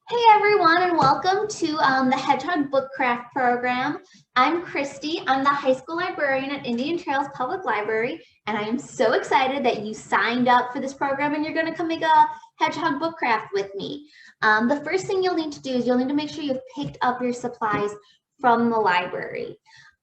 Hey everyone, and welcome to the Hedgehog Book Craft program. I'm Christy. I'm the high school librarian at Indian Trails Public Library, and I am so excited that you signed up for this program and you're going to come make a Hedgehog Book Craft with me. The first thing you'll need to do is you'll need to make sure you've picked up your supplies from the library.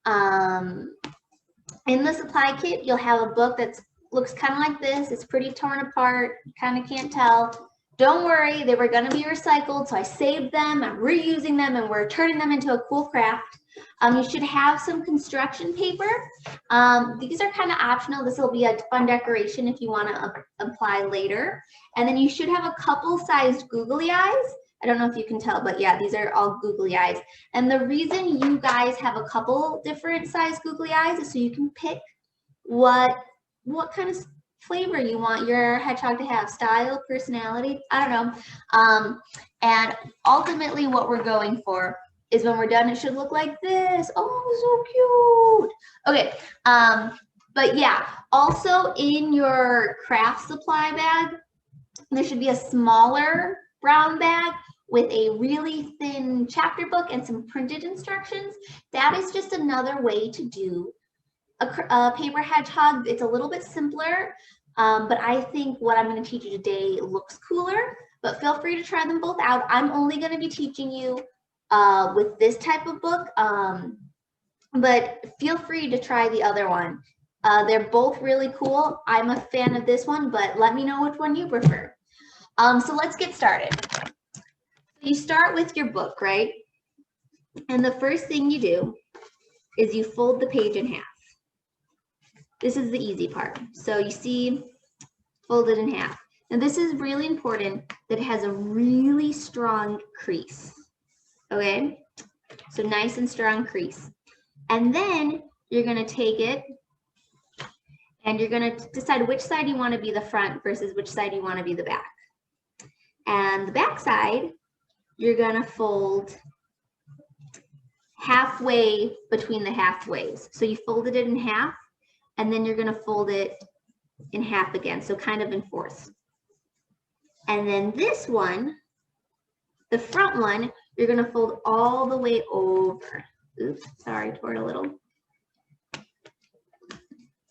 In the supply kit, you'll have a book that looks kind of like this. It's pretty torn apart, you kind of can't tell. Don't worry, they were going to be recycled, so I saved them, I'm reusing them, and we're turning them into a cool craft. You should have some construction paper. These are kind of optional. This will be a fun decoration if you want to apply later. And then you should have a couple sized googly eyes. I don't know if you can tell, but yeah, these are all googly eyes. And the reason you guys have a couple different sized googly eyes is so you can pick what kind of flavor you want your hedgehog to have, style, personality, I don't know. And ultimately what we're going for is when we're done, it should look like this. Oh, so cute. Okay, but yeah, also in your craft supply bag, there should be a smaller brown bag with a really thin chapter book and some printed instructions. That is just another way to do a paper hedgehog. It's a little bit simpler, but I think what I'm going to teach you today looks cooler, but feel free to try them both out. I'm only going to be teaching you with this type of book, but feel free to try the other one. They're both really cool. I'm a fan of this one, but let me know which one you prefer. So let's get started. You start with your book, right? And the first thing you do is you fold the page in half. This is the easy part. So you see, folded in half. And this is really important that it has a really strong crease. Okay? So nice and strong crease. And then you're going to take it and you're going to decide which side you want to be the front versus which side you want to be the back. And the back side, you're going to fold halfway between the halfways. So you folded it in half, and then you're going to fold it in half again, so kind of in fourths. And then this one, the front one, you're going to fold all the way over. Oops, sorry, tore it a little.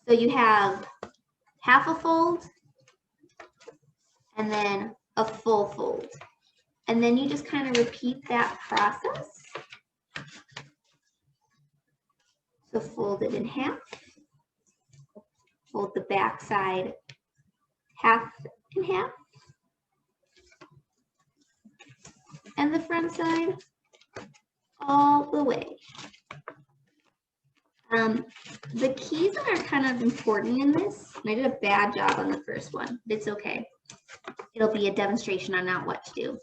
So you have half a fold and then a full fold. And then you just kind of repeat that process. So fold it in half. Fold the back side half and half. And the front side all the way. The keys that are kind of important in this, and I did a bad job on the first one, but it's okay. It'll be a demonstration on not what to do.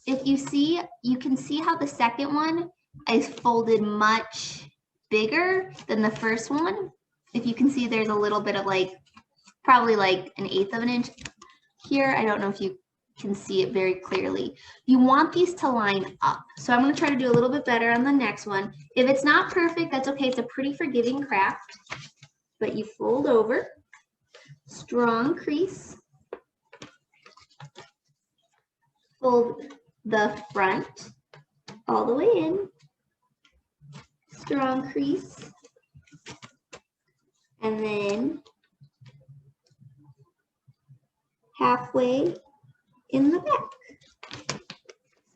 If you see, you can see how the second one is folded much bigger than the first one. If you can see, there's a little bit of probably like 1/8 of an inch here. I don't know if you can see it very clearly. You want these to line up. So I'm going to try to do a little bit better on the next one. If it's not perfect, that's okay. It's a pretty forgiving craft. But you fold over, strong crease, fold the front all the way in, strong crease, and then halfway in the back.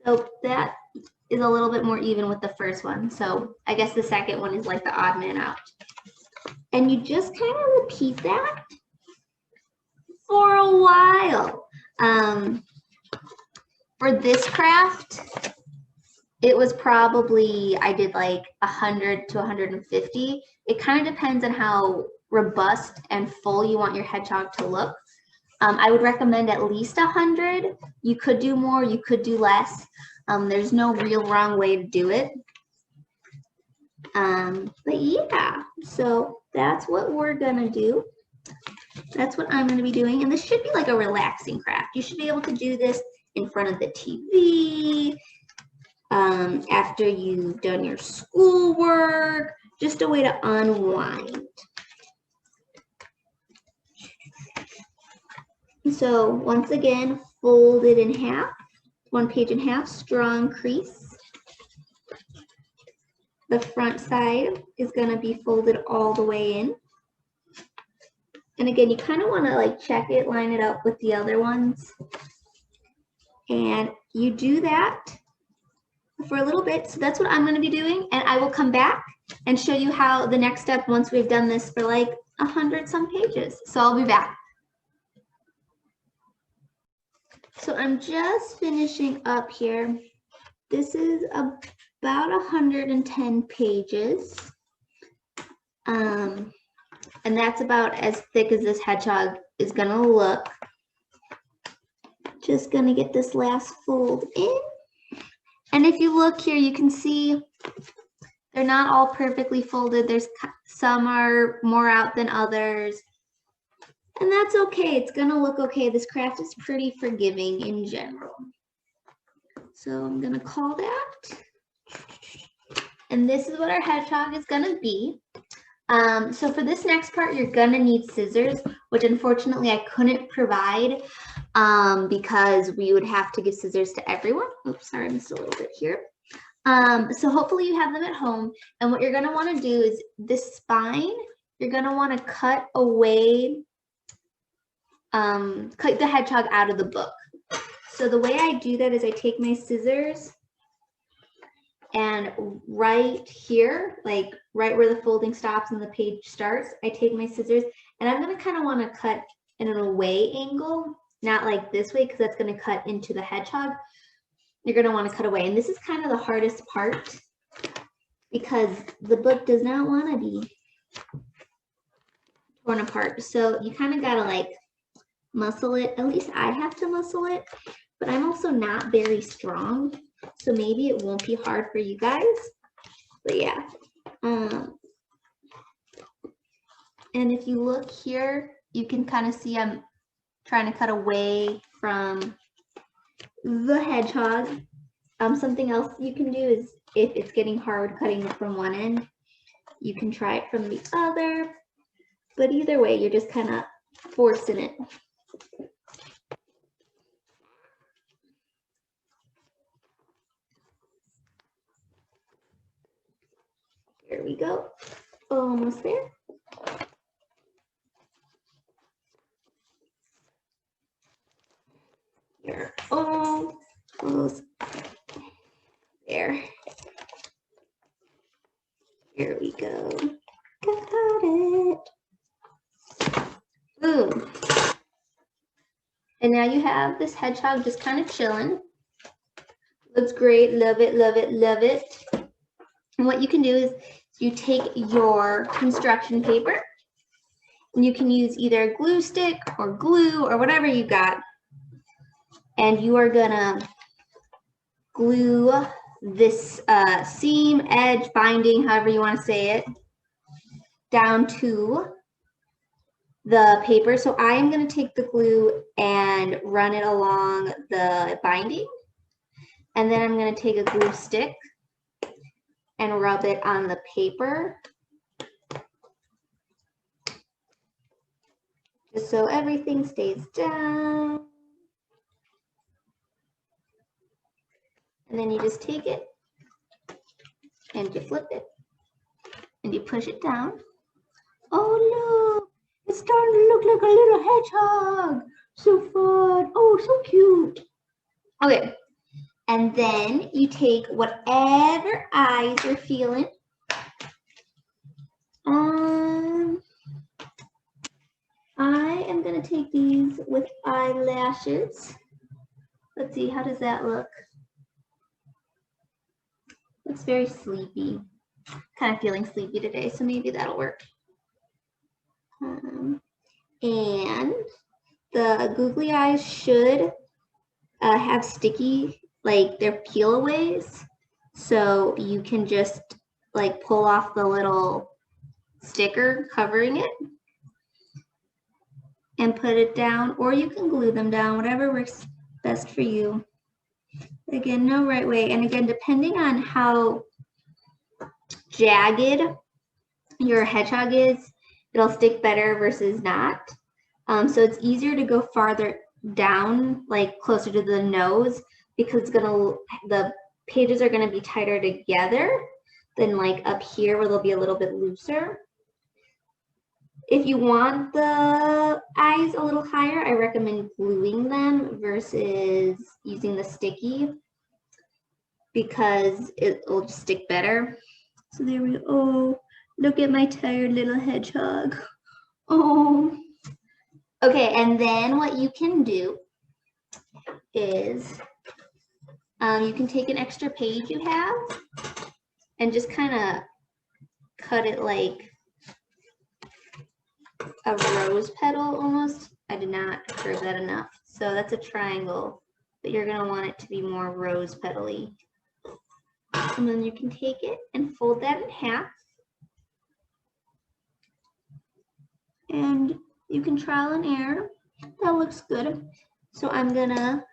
So that is a little bit more even with the first one. So I guess the second one is like the odd man out. And you just kind of repeat that for a while. For this craft, it was probably, I did like 100 to 150. It kind of depends on how robust and full you want your hedgehog to look. I would recommend at least 100. You could do more, you could do less. There's no real wrong way to do it. But yeah, so that's what we're gonna do. That's what I'm gonna be doing. And this should be like a relaxing craft. You should be able to do this in front of the TV, after you've done your schoolwork, just a way to unwind. So once again, fold it in half. 1.5 strong crease. The front side is going to be folded all the way in. And again, you kind of want to like check it, line it up with the other ones. And you do that for a little bit. So that's what I'm going to be doing. And I will come back and show you how the next step once we've done this for like 100 some pages. So I'll be back. So I'm just finishing up here. This is about 110 pages. And that's about as thick as this hedgehog is gonna look. Just gonna get this last fold in. And if you look here, you can see they're not all perfectly folded. There's some are more out than others. And that's okay, it's gonna look okay. This craft is pretty forgiving in general. So I'm gonna call that. And this is what our hedgehog is gonna be. So for this next part, you're gonna need scissors, which unfortunately I couldn't provide because we would have to give scissors to everyone. Oops, sorry, I missed a little bit here. So hopefully you have them at home. And what you're gonna wanna do is this spine, you're gonna wanna cut away, cut the hedgehog out of the book. So the way I do that is I take my scissors and right here, like right where the folding stops and the page starts, I take my scissors and I'm gonna kind of want to cut in an away angle, not like this way because that's gonna cut into the hedgehog. You're gonna want to cut away. And this is kind of the hardest part because the book does not want to be torn apart. So you kind of gotta like muscle it. At least I have to muscle it, but I'm also not very strong. So maybe it won't be hard for you guys, but yeah. And if you look here, you can kind of see I'm trying to cut away from the hedgehog. Something else you can do is if it's getting hard cutting it from one end, you can try it from the other. But either way, you're just kind of forcing it. There we go. Almost there. You're almost there. Here we go. Got it. Boom. And now you have this hedgehog just kind of chilling. Looks great. Love it, love it, love it. And what you can do is you take your construction paper and you can use either glue stick or glue or whatever you got. And you are gonna glue this seam, edge, binding, however you want to say it, down to the paper. So I am going to take the glue and run it along the binding. And then I'm going to take a glue stick and rub it on the paper. Just so everything stays down. And then you just take it and you flip it and you push it down. Oh look, it's starting to look like a little hedgehog. So fun. Oh, so cute. Okay, and then you take whatever eyes you're feeling. I am gonna take these with eyelashes. Let's see, how does that look? Looks very sleepy. Kind of feeling sleepy today, so maybe that'll work. And the googly eyes should have sticky, like they're peel-aways. So you can just like pull off the little sticker covering it and put it down, or you can glue them down, whatever works best for you. Again, no right way. And again, depending on how jagged your hedgehog is, it'll stick better versus not. So it's easier to go farther down, like closer to the nose, because the pages are gonna be tighter together than like up here where they'll be a little bit looser. If you want the eyes a little higher, I recommend gluing them versus using the sticky because it'll just stick better. So there we go. Oh, look at my tired little hedgehog. Oh. Okay, and then what you can do is you can take an extra page you have and just kind of cut it like a rose petal almost. I did not curve that enough. So that's a triangle, but you're gonna want it to be more rose petal-y. And then you can take it and fold that in half. And you can trial and error. That looks good. So I'm gonna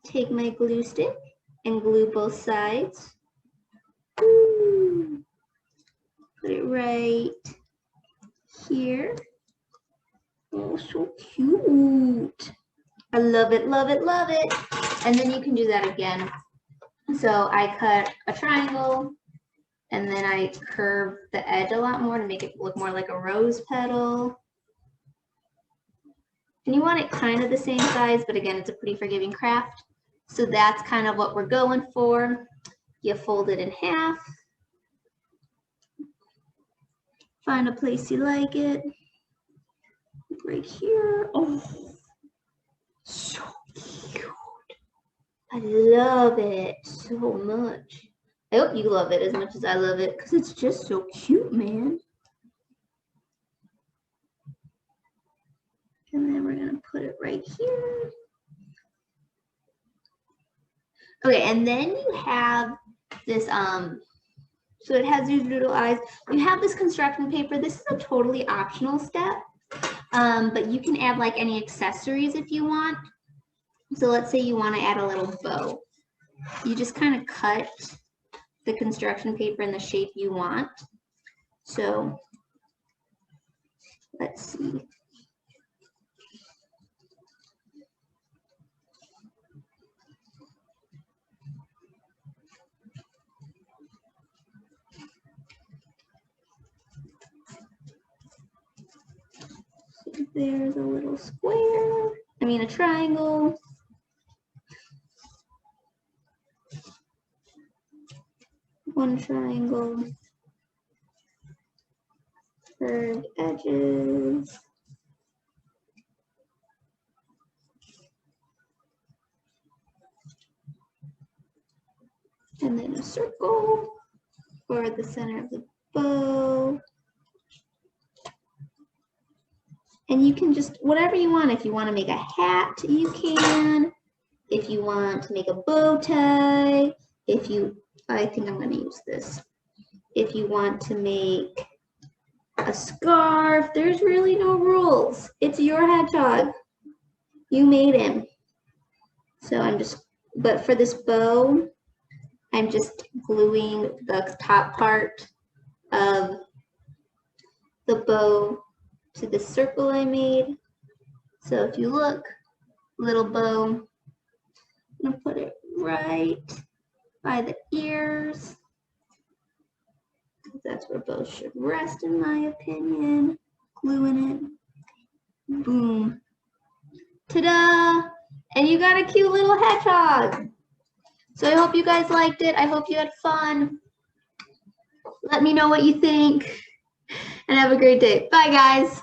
take my glue stick and glue both sides. Ooh. Put it right here. Oh, so cute. I love it, love it, love it. And then you can do that again. So I cut a triangle and then I curve the edge a lot more to make it look more like a rose petal. And you want it kind of the same size, but again, it's a pretty forgiving craft. So that's kind of what we're going for. You fold it in half. Find a place you like it. Right here. Oh, so cute. I love it so much. I hope you love it as much as I love it because it's just so cute, man. And then we're gonna put it right here. Okay, and then you have this, so it has these little eyes. You have this construction paper. This is a totally optional step, but you can add like any accessories if you want. So let's say you want to add a little bow. You just kind of cut the construction paper in the shape you want. So let's see. So there's a little square, a triangle. One triangle, curved edges, and then a circle for the center of the bow. And you can just, whatever you want, if you want to make a hat, you can. If you want to make a bow tie, I think I'm going to use this. If you want to make a scarf, there's really no rules. It's your hedgehog. You made him. So but for this bow, I'm just gluing the top part of the bow to the circle I made. So if you look, little bow, I'm gonna put it right by the ears. That's where bows should rest, in my opinion. Gluing it. Boom. Ta-da! And you got a cute little hedgehog. So I hope you guys liked it. I hope you had fun. Let me know what you think. And have a great day. Bye, guys.